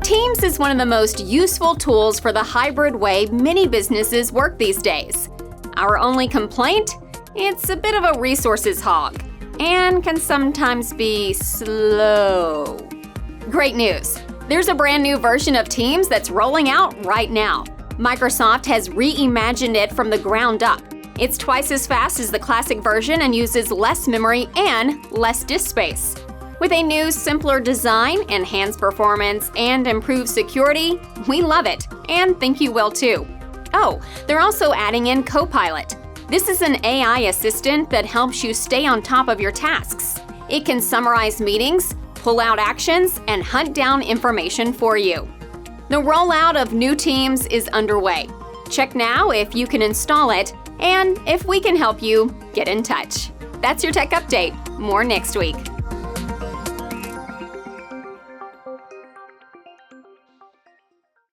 Teams is one of the most useful tools for the hybrid way many businesses work these days. Our only complaint? It's a bit of a resources hog and can sometimes be slow. Great news! There's a brand new version of Teams that's rolling out right now. Microsoft has reimagined it from the ground up. It's twice as fast as the classic version and uses less memory and less disk space. With a new, simpler design, enhanced performance, and improved security, we love it, and think you will too. Oh, they're also adding in Copilot. This is an AI assistant that helps you stay on top of your tasks. It can summarize meetings, pull out actions, and hunt down information for you. The rollout of new Teams is underway. Check now if you can install it, and if we can help you, get in touch. That's your tech update. More next week.